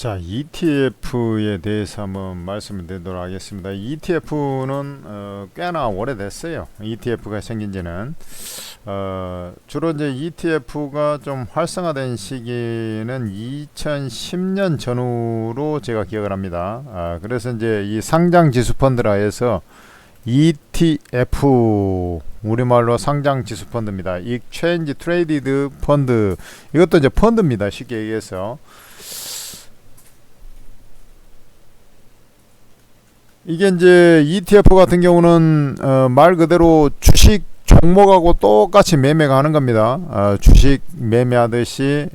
자, ETF에 대해서 한번 말씀을 드리도록 하겠습니다. ETF는 꽤나 오래됐어요. ETF가 생긴 지는 주로 이제 ETF가 좀 활성화된 시기는 2010년 전후로 제가 기억을 합니다. 그래서 이제 이 상장 지수 펀드라 해서 ETF, 우리말로 상장 지수 펀드입니다. 익체인지 트레이디드 펀드, 이것도 이제 펀드입니다. 쉽게 얘기해서. 이게 이제 ETF 같은 경우는 말 그대로 주식 종목하고 똑같이 매매가 하는 겁니다. 주식 매매하듯이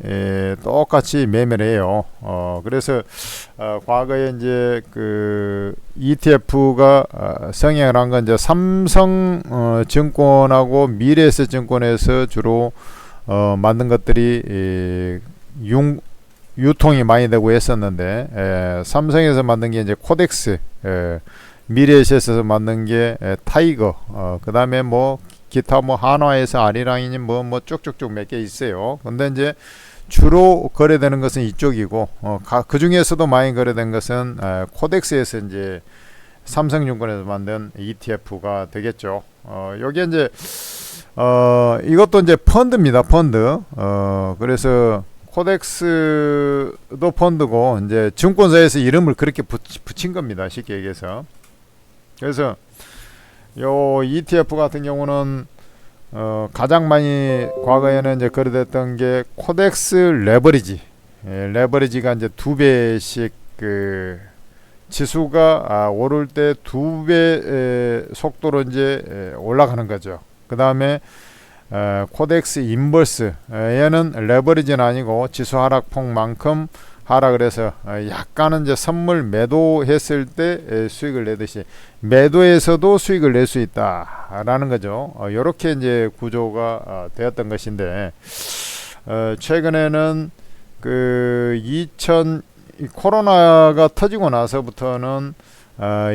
똑같이 매매를 해요. 그래서 과거에 이제 그 ETF가 성행을 한 건 이제 삼성 증권하고 미래에셋증권에서 주로 만든 것들이 유통이 많이 되고 했었는데, 삼성에서 만든 게 이제 코덱스, 미래에셋에서 만든 게 타이거, 그 다음에 뭐 기타 뭐 한화에서 아리랑이니 뭐 쭉쭉쭉 몇 개 있어요. 근데 이제 주로 거래되는 것은 이쪽이고, 그 중에서도 많이 거래된 것은 코덱스에서 이제 삼성증권에서 만든 ETF가 되겠죠. 여기 이제 이것도 이제 펀드입니다. 펀드. 그래서 코덱스도 펀드고 이제 증권사에서 이름을 그렇게 붙인 겁니다. 쉽게 얘기해서. 그래서 요 ETF 같은 경우는 가장 많이 과거에는 이제 거래됐던 게 코덱스 레버리지. 레버리지가 이제 2배씩 그 지수가 오를 때 2배 속도로 이제 올라가는 거죠. 그 다음에 코덱스 인버스, 얘는 레버리지는 아니고 지수 하락폭만큼 하락을 해서 약간은 이제 선물 매도했을 때 수익을 내듯이 매도에서도 수익을 낼 수 있다라는 거죠. 이렇게 이제 구조가 되었던 것인데, 최근에는 그 코로나가 터지고 나서부터는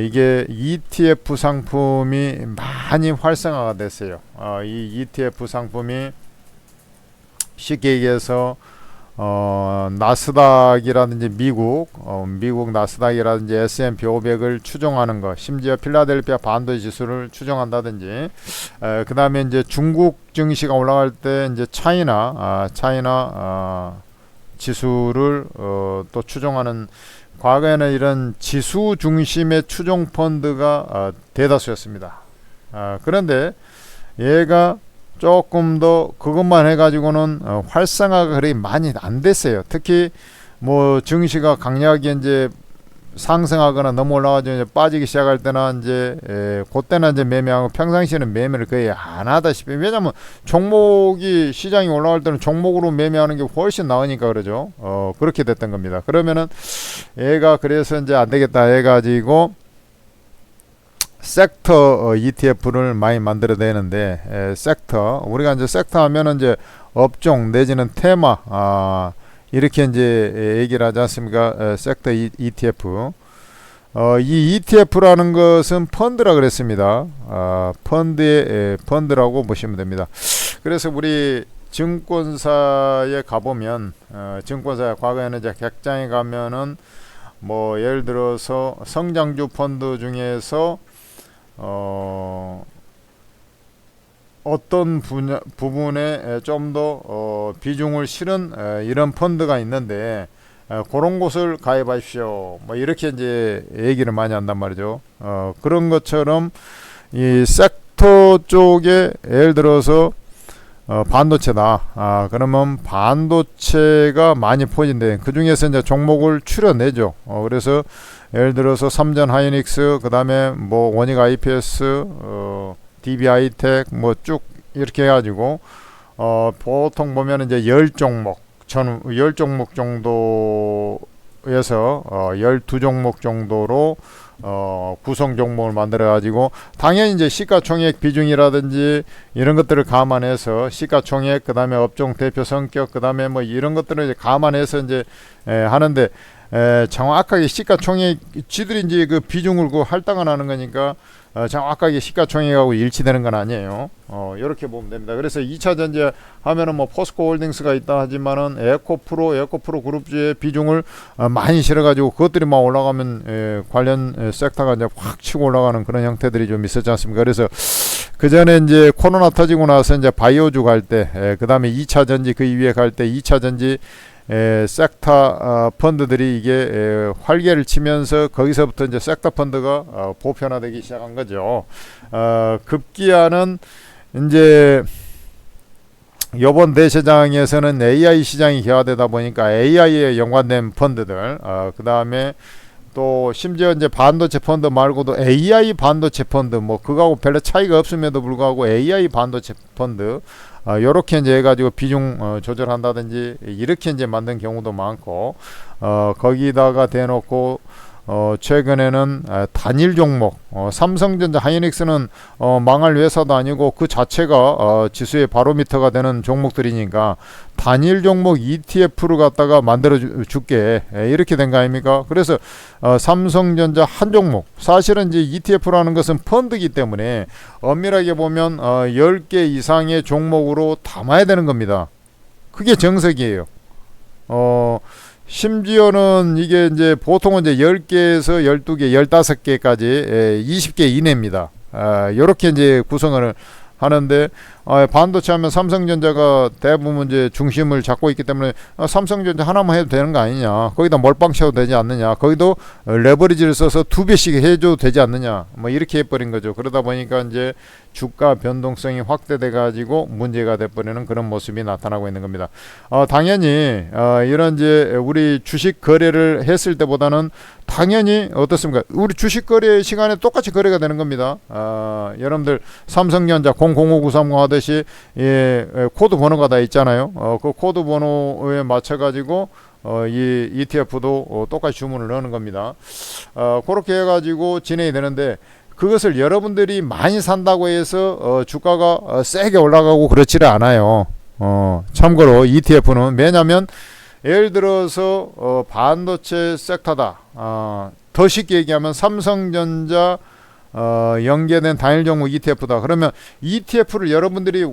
이게 ETF 상품이 많이 활성화가 됐어요. 이 ETF 상품이 쉽게 얘기해서 나스닥이라든지 미국 나스닥이라든지 S&P 500을 추종하는 것, 심지어 필라델피아 반도체 지수를 추종한다든지, 그 다음에 이제 중국 증시가 올라갈 때 이제 차이나 지수를 또 추종하는, 과거에는 이런 지수 중심의 추종 펀드가 대다수였습니다. 그런데 얘가 조금 더 그것만 해가지고는 활성화가 그리 많이 안 됐어요. 특히 뭐 증시가 강력하게 이제 상승하거나 너무 올라가지고 이제 빠지기 시작할 때나 이제 그때는 이제 매매하고, 평상시에는 매매를 거의 안 하다시피, 왜냐면 종목이 시장이 올라갈 때는 종목으로 매매하는 게 훨씬 나으니까 그러죠. 그렇게 됐던 겁니다. 그러면은 얘가 그래서 이제 안 되겠다 해가지고 섹터 ETF를 많이 만들어야 되는데, 섹터, 우리가 이제 섹터 하면은 이제 업종 내지는 테마, 이렇게 이제 얘기를 하지 않습니까? 섹터 ETF. 이 ETF라는 것은 펀드라 그랬습니다. 펀드라고 보시면 됩니다. 그래서 우리 증권사에 가보면, 증권사 과거에는 이제 객장에 가면은 뭐 예를 들어서 성장주 펀드 중에서 어떤 부분에 좀 더 비중을 실은 이런 펀드가 있는데, 그런 곳을 가입하십시오. 뭐 이렇게 이제 얘기를 많이 한단 말이죠. 그런 것처럼 이 섹터 쪽에 예를 들어서 반도체다. 그러면 반도체가 많이 포진돼. 그 중에서 이제 종목을 추려내죠. 그래서 예를 들어서 삼전 하이닉스, 그 다음에 뭐 원익 IPS, DB하이텍, 뭐 쭉 이렇게 해가지고 보통 보면 이제 10종목, 10종목 정도에서 12종목 정도로 구성 종목을 만들어 가지고, 당연히 이제 시가총액 비중이라든지 이런 것들을 감안해서 시가총액, 그 다음에 업종 대표 성격, 그 다음에 뭐 이런 것들을 이제 감안해서 이제 하는데, 정확하게 시가총액 지들이 이제 그 비중을 그 할당을 하는 거니까 정확하게 시가총액하고 일치되는 건 아니에요. 이렇게 보면 됩니다. 그래서 2차 전지 하면은 뭐 포스코 홀딩스가 있다 하지만은 에코프로 그룹주의 비중을 많이 실어가지고 그것들이 막 올라가면 관련 섹터가 이제 확 치고 올라가는 그런 형태들이 좀 있었지 않습니까? 그래서 그 전에 이제 코로나 터지고 나서 이제 바이오주 갈 때, 그 다음에 2차 전지 그 이후에 갈 때 2차 전지 섹터 펀드들이 이게 활개를 치면서 거기서부터 이제 섹터 펀드가 보편화되기 시작한 거죠. 급기야는 이제 이번 대시장에서는 AI 시장이 기화되다 보니까 AI에 연관된 펀드들, 그 다음에 또 심지어 이제 반도체 펀드 말고도 AI 반도체 펀드, 뭐 그거하고 별로 차이가 없음에도 불구하고 AI 반도체 펀드 요렇게 이제 해가지고 비중 조절한다든지 이렇게 이제 만든 경우도 많고, 거기다가 대놓고 최근에는 단일 종목, 삼성전자 하이닉스는 망할 회사도 아니고 그 자체가 지수의 바로미터가 되는 종목들이니까 단일 종목 ETF를 갖다가 만들어 줄게, 이렇게 된 거 아닙니까? 그래서 삼성전자 한 종목, 사실은 이제 ETF라는 것은 펀드이기 때문에 엄밀하게 보면 10개 이상의 종목으로 담아야 되는 겁니다. 그게 정석이에요. 심지어는 이게 이제 보통은 이제 10개에서 12개, 15개까지 20개 이내입니다. 요렇게 이제 구성을 하는데, 반도체 하면 삼성전자가 대부분 이제 중심을 잡고 있기 때문에 삼성전자 하나만 해도 되는 거 아니냐, 거기다 몰빵 쳐도 되지 않느냐, 거기도 레버리지를 써서 2배씩 해줘도 되지 않느냐, 뭐 이렇게 해버린 거죠. 그러다 보니까 이제 주가 변동성이 확대돼 가지고 문제가 돼버리는 그런 모습이 나타나고 있는 겁니다. 당연히 이런 이제 우리 주식 거래를 했을 때보다는 당연히 어떻습니까? 우리 주식 거래 시간에 똑같이 거래가 되는 겁니다. 여러분들 삼성전자 005930 하듯이 코드 번호가 다 있잖아요. 그 코드 번호에 맞춰 가지고 이 ETF도 똑같이 주문을 넣는 겁니다. 그렇게 해가지고 진행이 되는데, 그것을 여러분들이 많이 산다고 해서 주가가 세게 올라가고 그렇지를 않아요. 참고로 ETF는, 왜냐하면 예를 들어서 반도체 섹터다, 더 쉽게 얘기하면 삼성전자 연계된 단일 종목 ETF다. 그러면 ETF를 여러분들이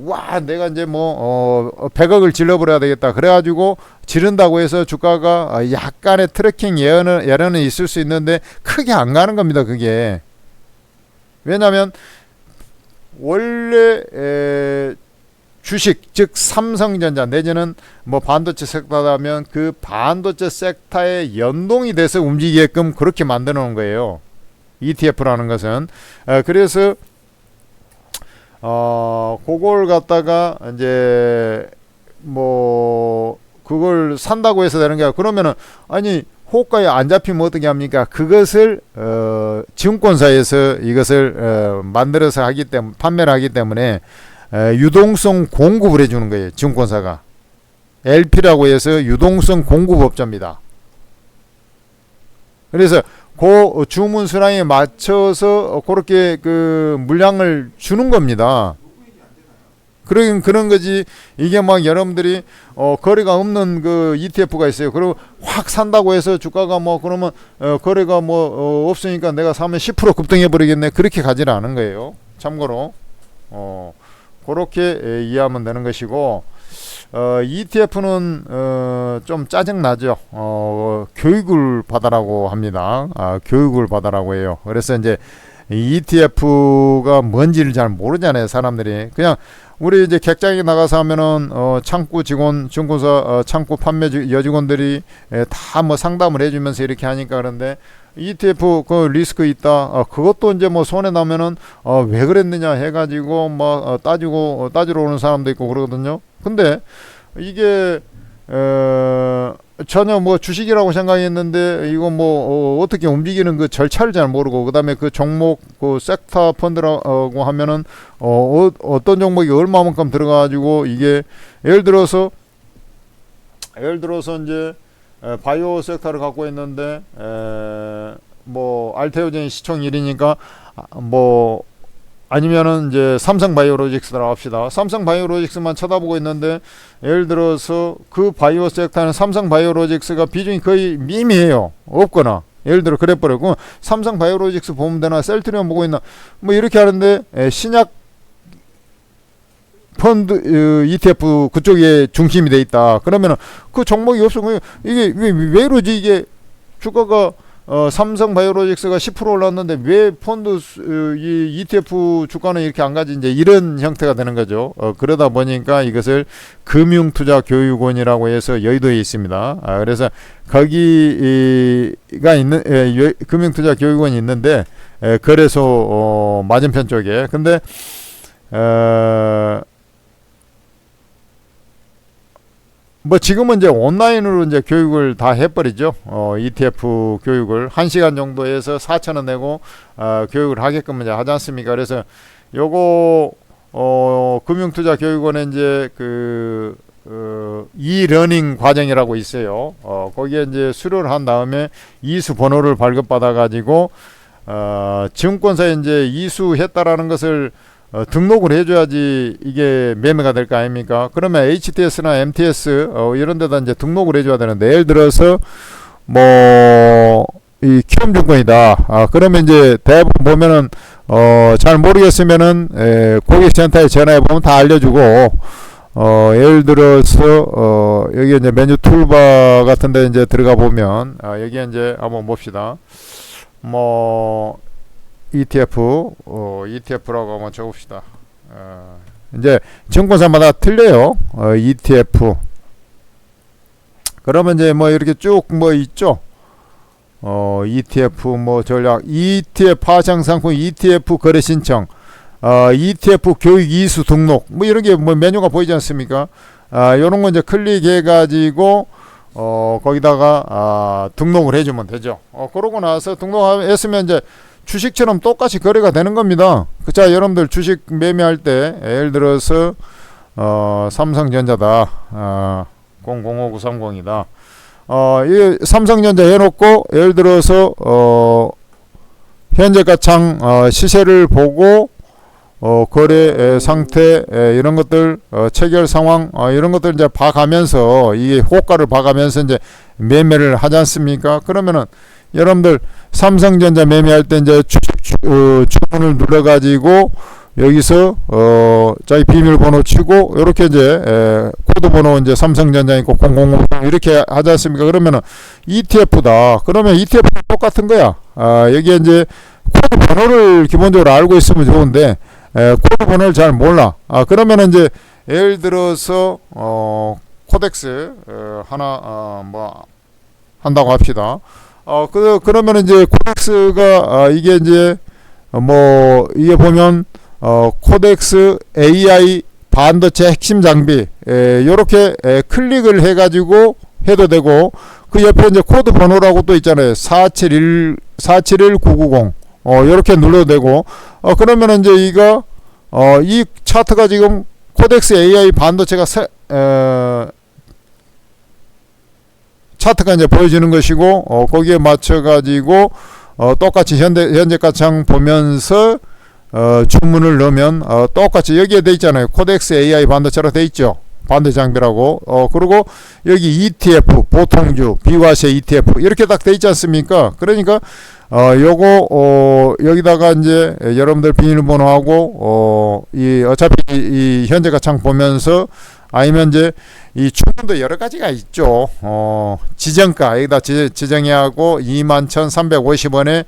내가 이제 뭐 100억을 질러버려야 되겠다, 그래가지고 지른다고 해서 주가가 약간의 트래킹 예언은 있을 수 있는데 크게 안 가는 겁니다. 그게 왜냐하면 원래 주식, 즉 삼성전자 내지는 뭐 반도체 섹터라면 그 반도체 섹터에 연동이 돼서 움직이게끔 그렇게 만들어 놓은 거예요, ETF라는 것은. 그래서 그걸 갖다가 이제 뭐 그걸 산다고 해서 되는 게 아니라, 그러면은 아니 호가에 안 잡히면 어떻게 합니까? 그것을 증권사에서 이것을 만들어서 하기 때문에, 판매를 하기 때문에 유동성 공급을 해주는 거예요. 증권사가 LP라고 해서 유동성 공급업자입니다. 그래서 그 주문 수량에 맞춰서 그렇게 그 물량을 주는 겁니다. 그런 거지. 이게 막 여러분들이 거래가 없는 그 ETF가 있어요. 그리고 확 산다고 해서 주가가 뭐 그러면 거래가 뭐 없으니까 내가 사면 10% 급등해 버리겠네, 그렇게 가지는 않은 거예요. 참고로 그렇게 이해하면 되는 것이고, ETF는 좀 짜증나죠. 교육을 받아라고 합니다. 교육을 받아라고 해요. 그래서 이제 ETF가 뭔지를 잘 모르잖아요, 사람들이. 그냥 우리 이제 객장에 나가서 하면은 창구 직원, 증권사 창구 판매 여직원들이 다 뭐 상담을 해주면서 이렇게 하니까. 그런데 ETF 그 리스크 있다, 그것도 이제 뭐 손에 나면은 왜 그랬느냐 해가지고 뭐 따지러 오는 사람도 있고 그러거든요. 근데 이게 전혀 뭐 주식이라고 생각했는데 이거 뭐 어떻게 움직이는 그 절차를 잘 모르고, 그 다음에 그 종목 그 섹터 펀드라고 하면은 어떤 종목이 얼마만큼 들어가가지고, 이게 예를 들어서 이제 바이오 섹터를 갖고 있는데 뭐 알테오젠 시총 1위니까 뭐 아니면은 이제 삼성바이오로직스라고 합시다. 삼성바이오로직스만 쳐다보고 있는데 예를 들어서 그 바이오 섹터는 삼성바이오로직스가 비중이 거의 미미해요. 없거나 예를 들어 그래버리고 삼성바이오로직스 보면 되나 셀트리온 보고 있나 뭐 이렇게 하는데 신약 펀드 ETF 그쪽에 중심이 돼 있다. 그러면은 그 종목이 없으면 이게 왜 이러지 이게 주가가 삼성바이오로직스가 10% 올랐는데 왜 펀드 이 ETF 주가는 이렇게 안 가지 이제 이런 형태가 되는 거죠. 그러다 보니까 이것을 금융투자교육원이라고 해서 여의도에 있습니다. 그래서 거기가 있는 금융투자교육원이 있는데 거래소 맞은편 쪽에 근데 뭐 지금은 이제 온라인으로 이제 교육을 다 해버리죠. ETF 교육을 1시간 정도 해서 4,000원 내고 교육을 하게끔 이제 하지 않습니까? 그래서 요거 금융투자교육원에 이제 그 이러닝 과정이라고 있어요. 거기에 이제 수료를 한 다음에 이수 번호를 발급받아 가지고 증권사에 이제 이수했다라는 것을 등록을 해줘야지 이게 매매가 될 거 아닙니까? 그러면 HTS나 MTS 이런 데다 이제 등록을 해줘야 되는데 예를 들어서 뭐 이 키움증권이다. 그러면 이제 대부분 보면은 잘 모르겠으면은 고객센터에 전화해 보면 다 알려주고 예를 들어서 여기 이제 메뉴 툴바 같은데 이제 들어가 보면 여기 이제 한번 봅시다. 뭐 ETF라고 한번 적읍시다. 이제 증권사마다 틀려요. ETF. 그러면 이제 뭐 이렇게 쭉 뭐 있죠. ETF 뭐 전략, ETF 파생 상품, ETF 거래 신청, ETF 교육 이수 등록, 뭐 이런 게 뭐 메뉴가 보이지 않습니까? 요런 거 이제 클릭해 가지고 거기다가 등록을 해주면 되죠. 그러고 나서 등록했으면 이제 주식처럼 똑같이 거래가 되는 겁니다. 자, 여러분들 주식 매매할 때 예를 들어서 삼성전자다. 005930이다. 이 삼성전자 해놓고 예를 들어서 현재가장 시세를 보고 거래 상태 이런 것들 체결 상황 이런 것들 이제 봐가면서 이 호가를 봐가면서 이제 매매를 하지 않습니까? 그러면은 여러분들 삼성전자 매매할 때 이제 주문을 눌러가지고 여기서 자기 비밀번호 치고 이렇게 이제 코드번호 이제 삼성전자 있고 0050 이렇게 하지 않습니까? 그러면은 ETF다. 그러면 ETF는 똑같은 거야. 여기에 이제 코드번호를 기본적으로 알고 있으면 좋은데 코드번호를 잘 몰라. 그러면은 이제 예를 들어서 코덱스 하나 뭐 한다고 합시다. 그러면 이제 코덱스가 이게 이제 뭐 이게 보면 코덱스 AI 반도체 핵심 장비 요렇게 클릭을 해 가지고 해도 되고 그 옆에 이제 코드 번호라고 또 있잖아요. 471990 요렇게 눌러도 되고 그러면 이제 이거 이 차트가 지금 코덱스 AI 반도체가 차트가 이제 보여지는 것이고 거기에 맞춰 가지고 똑같이 현재가창 보면서 주문을 넣으면 똑같이 여기에 돼 있잖아요. 코덱스 AI 반도체로 돼 있죠. 반도체 장비라고. 그리고 여기 ETF 보통주 비과세 ETF 이렇게 딱 돼 있지 않습니까? 그러니까 요거 여기다가 이제 여러분들 비밀번호하고 이 어차피 이 현재가창 보면서 아니면 이제 이 주문도 여러 가지가 있죠. 지정가 여기다 지정해하고 21,350원에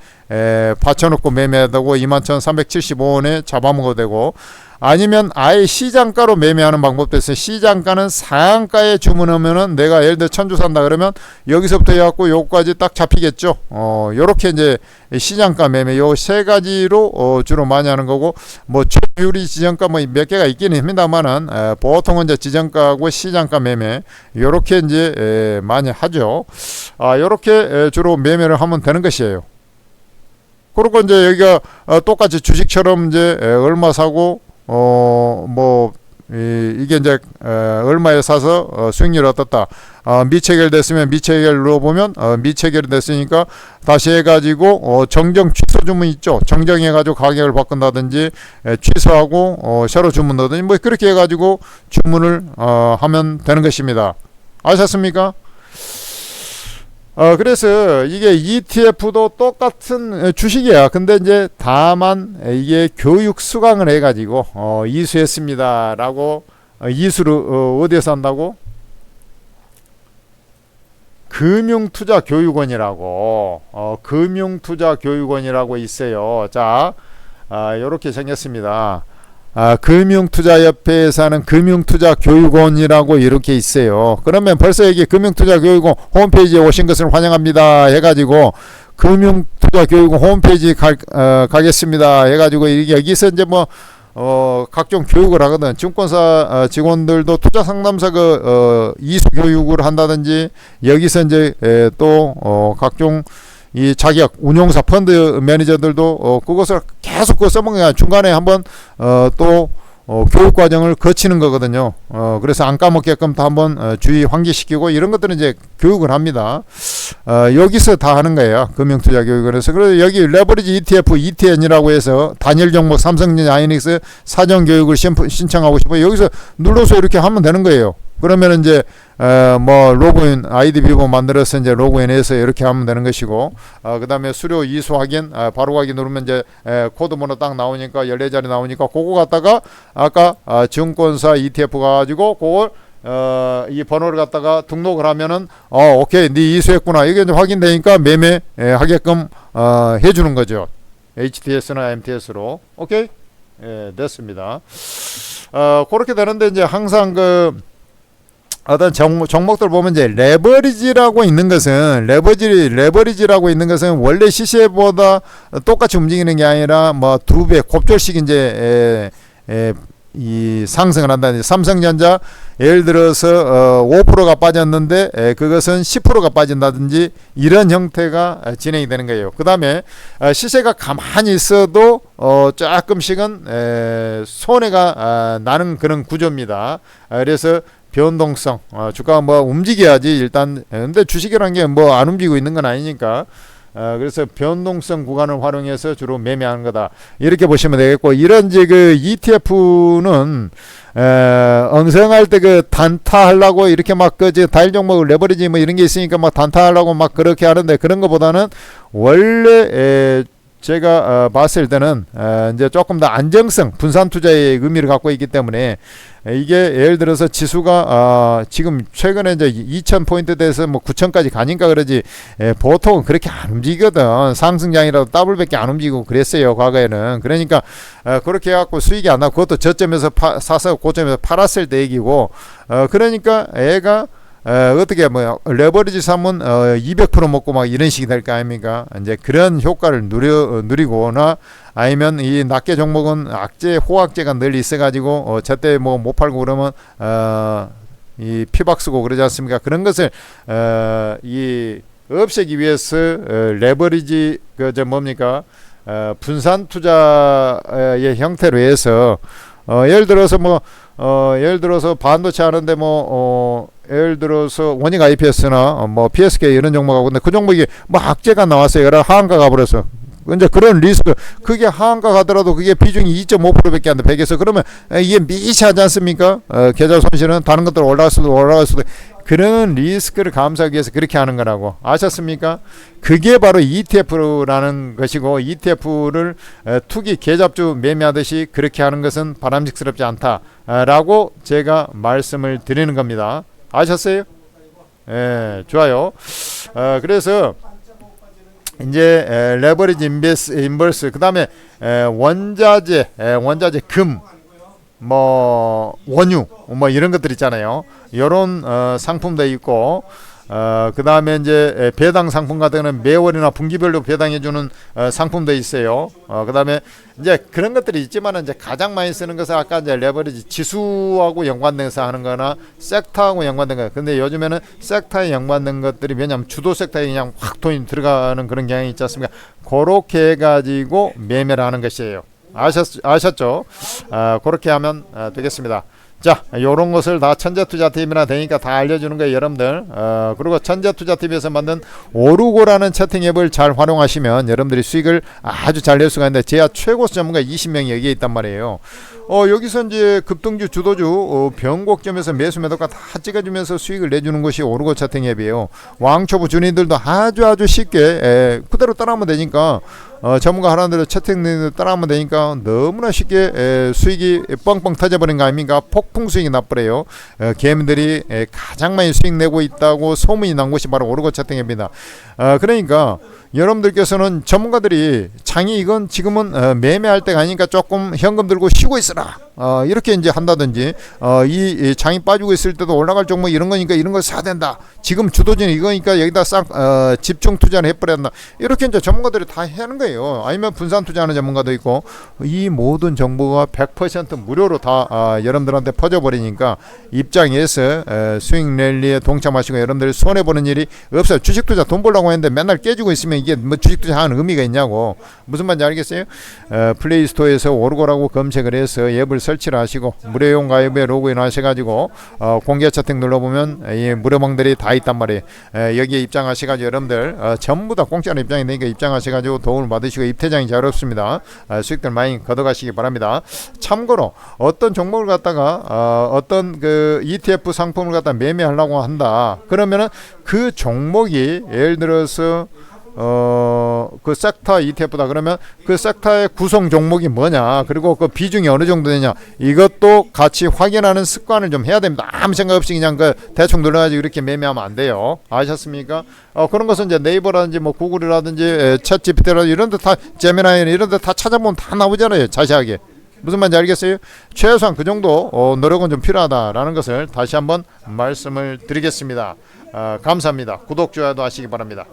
받쳐놓고 매매하고 21,375원에 잡아먹어도 되고 아니면 아예 시장가로 매매하는 방법도 있어요. 시장가는 상한가에 주문하면은 내가 예를 들어 천주 산다 그러면 여기서부터 해갖고 요까지 딱 잡히겠죠. 요렇게 이제 시장가 매매 요 세 가지로 주로 많이 하는 거고 뭐 초유리 지정가 뭐 몇 개가 있긴 합니다만은 보통은 이제 지정가하고 시장가 매매 요렇게 이제 많이 하죠. 요렇게 주로 매매를 하면 되는 것이에요. 그리고 이제 여기가 똑같이 주식처럼 이제 얼마 사고 뭐 이게 이제 얼마에 사서 수익률이 어떻다. 미체결됐으면 미체결 눌러보면 미체결이 됐으니까 다시 해가지고 정정 취소 주문 있죠. 정정해가지고 가격을 바꾼다든지 취소하고 새로 주문 넣든지 뭐 그렇게 해가지고 주문을 하면 되는 것입니다. 아셨습니까? 그래서 이게 ETF도 똑같은 주식이야. 근데 이제 다만 이게 교육 수강을 해가지고 이수했습니다 라고 이수를 어디에서 한다고? 금융투자교육원이라고 금융투자교육원이라고 있어요. 자, 요렇게 생겼습니다. 금융투자협회에서 하는 금융투자교육원이라고 이렇게 있어요. 그러면 벌써 여기 금융투자교육원 홈페이지에 오신 것을 환영합니다 해가지고 금융투자교육원 홈페이지 가겠습니다 해가지고 여기서 이제 뭐 각종 교육을 하거든. 증권사 직원들도 투자상담사 이수 교육을 한다든지 여기서 이제 또 각종 이 자격 운용사 펀드 매니저들도 그것을 계속 써먹으니까 중간에 한번 또 교육 과정을 거치는 거거든요. 그래서 안 까먹게끔 다 한번 주의 환기시키고 이런 것들은 이제 교육을 합니다. 여기서 다 하는 거예요. 금융투자 교육을 해서. 그래서 여기 레버리지 ETF, ETN이라고 해서 단일 종목 삼성전자 하이닉스 사전 교육을 신청하고 싶어요. 여기서 눌러서 이렇게 하면 되는 거예요. 그러면 이제 뭐 로그인 아이디 비번 만들어서 이제 로그인해서 이렇게 하면 되는 것이고 그 다음에 수료 이수 확인 바로 가기 누르면 이제 코드 번호 딱 나오니까 14자리 나오니까 그거 갖다가 아까 증권사 ETF 가지고 그걸 이 번호를 갖다가 등록을 하면은 오케이 네 이수했구나 이게 이제 확인되니까 매매 하게끔 해주는 거죠. HTS나 MTS로 오케이 됐습니다. 그렇게 되는데 이제 항상 어떤 종목들 보면 이제 레버리지라고 있는 것은 레버리지라고 있는 것은 원래 시세보다 똑같이 움직이는 게 아니라 뭐 2배 곱절씩 이제 이 상승을 한다든지 삼성전자 예를 들어서 5%가 빠졌는데 그것은 10%가 빠진다든지 이런 형태가 진행이 되는 거예요. 그 다음에 시세가 가만히 있어도 조금씩은 손해가 나는 그런 구조입니다. 그래서 변동성 주가가 뭐 움직여야지 일단 근데 주식이라는 게 뭐 안 움직이고 있는 건 아니니까 그래서 변동성 구간을 활용해서 주로 매매하는 거다 이렇게 보시면 되겠고 이런 이제 그 ETF는 엉성할 때 그 단타하려고 이렇게 막 다일 종목 레버리지 뭐 이런 게 있으니까 막 단타하려고 막 그렇게 하는데 그런 거보다는 원래 제가 봤을 때는 이제 조금 더 안정성 분산 투자의 의미를 갖고 있기 때문에 이게 예를 들어서 지수가 지금 최근에 이제 2000포인트 돼서 뭐 9000까지 가니까 그러지 보통은 그렇게 안 움직이거든. 상승장이라도 더블밖에 안 움직이고 그랬어요 과거에는. 그러니까 그렇게 해갖고 수익이 안 나고 그것도 저점에서 사서 고점에서 팔았을 때 얘기고 그러니까 애가 어떻게 뭐 레버리지 사면 200% 먹고 막 이런 식이 될 거 아닙니까? 이제 그런 효과를 누리거나 아니면 이 낱개 종목은 악재 호악재가 늘 있어가지고 저때 뭐 못 팔고 그러면 이 피박 쓰고 그러지 않습니까? 그런 것을 이 없애기 위해서 레버리지 뭡니까? 분산 투자의 형태로 해서 예를 들어서 예를 들어서 반도체 하는데 예를 들어서 원익 IPS나 뭐 PSK 이런 종목하고 근데 그 종목이 뭐 악재가 나왔어요. 그래 하한가 가버렸어. 이제 그런 리스크 그게 하한가 가더라도 그게 비중이 2.5%밖에 안 돼. 100에서 그러면 이게 미시하지 않습니까? 계좌 손실은 다른 것들 올라갈 수도 그런 리스크를 감수하기 위해서 그렇게 하는 거라고 아셨습니까? 그게 바로 ETF라는 것이고 ETF를 투기 계잡주 매매하듯이 그렇게 하는 것은 바람직스럽지 않다라고 제가 말씀을 드리는 겁니다. 아셨어요? 예, 좋아요. 그래서 이제 레버리지 인버스 그 다음에 원자재 금 뭐 원유 뭐 이런 것들 있잖아요. 이런 상품도 있고 그 다음에 이제 배당 상품 같은 거는 매월이나 분기별로 배당해주는 상품도 있어요. 그 다음에 이제 그런 것들이 있지만 이제 가장 많이 쓰는 것은 아까 이제 레버리지 지수하고 연관돼서 하는 거나 섹터하고 연관된 거. 근데 요즘에는 섹터에 연관된 것들이 왜냐하면 주도 섹터에 그냥 확 돈이 들어가는 그런 경향이 있지 않습니까? 그렇게 해가지고 매매를 하는 것이에요. 아셨죠? 그렇게 하면 되겠습니다. 자, 요런 것을 다 천재투자TV나 되니까 다 알려주는 거예요, 여러분들. 그리고 천재투자TV에서 만든 오르고라는 채팅 앱을 잘 활용하시면 여러분들이 수익을 아주 잘 낼 수가 있는데, 제야 최고수 전문가 20명이 여기에 있단 말이에요. 여기서 이제 급등주, 주도주, 변곡점에서 매수 매도가 다 찍어주면서 수익을 내주는 것이 오르고 채팅 앱이에요. 왕초보 주인들도 아주 쉽게 그대로 따라하면 되니까, 전문가 하나들을 채팅을 따라하면 되니까 너무나 쉽게 수익이 뻥뻥 터져버린 거 아닙니까? 폭풍 수익이 나버려요. 개미들이 가장 많이 수익 내고 있다고 소문이 난 곳이 바로 오르고 채팅 앱입니다. 그러니까 여러분들께서는 전문가들이 장이 이건 지금은 매매할 때가 아니니까 조금 현금 들고 쉬고 있으라, 이렇게 이제 한다든지, 이 장이 빠지고 있을 때도 올라갈 종목 이런 거니까 이런 걸 사야 된다, 지금 주도주는 이거니까 여기다 싹 집중 투자를 해버려야 한다, 이렇게 이제 전문가들이 다 하는 거예요. 아니면 분산 투자하는 전문가도 있고, 이 모든 정보가 100% 무료로 다 여러분들한테 퍼져버리니까 입장에서 수익 랠리에 동참하시고 여러분들이 손해보는 일이 없어요. 주식 투자 돈 벌려고 했는데 맨날 깨지고 있으면 이게 뭐 주식 투자하는 의미가 있냐고. 무슨 말인지 알겠어요? 플레이스토어에서 오르고라고 검색을 해서 앱을 설치를 하시고 무료용 가입에 로그인 하셔가지고 공개 채팅 눌러보면 이 무료방들이 다 있단 말이에요. 여기에 입장하셔가지고 여러분들 전부 다 공짜로 입장이 되니까 입장하셔가지고 도움을 받으시고 입퇴장이 잘 없습니다. 수익들 많이 걷어가시기 바랍니다. 참고로 어떤 종목을 갖다가 어떤 그 ETF 상품을 갖다 매매하려고 한다, 그러면은 그 종목이 예를 들어서 그 섹터 ETF다 그러면 그 섹터의 구성 종목이 뭐냐, 그리고 그 비중이 어느 정도 되냐, 이것도 같이 확인하는 습관을 좀 해야 됩니다. 아무 생각 없이 그냥 그 대충 눌러가지고 이렇게 매매하면 안 돼요. 아셨습니까? 그런 것은 이제 네이버라든지 뭐 구글이라든지 챗 GPT라든지 이런 데 다, 제미나이 이런 데 다 찾아보면 다 나오잖아요, 자세하게. 무슨 말인지 알겠어요? 최소한 그 정도 노력은 좀 필요하다라는 것을 다시 한번 말씀을 드리겠습니다. 감사합니다. 구독, 좋아요도 하시기 바랍니다.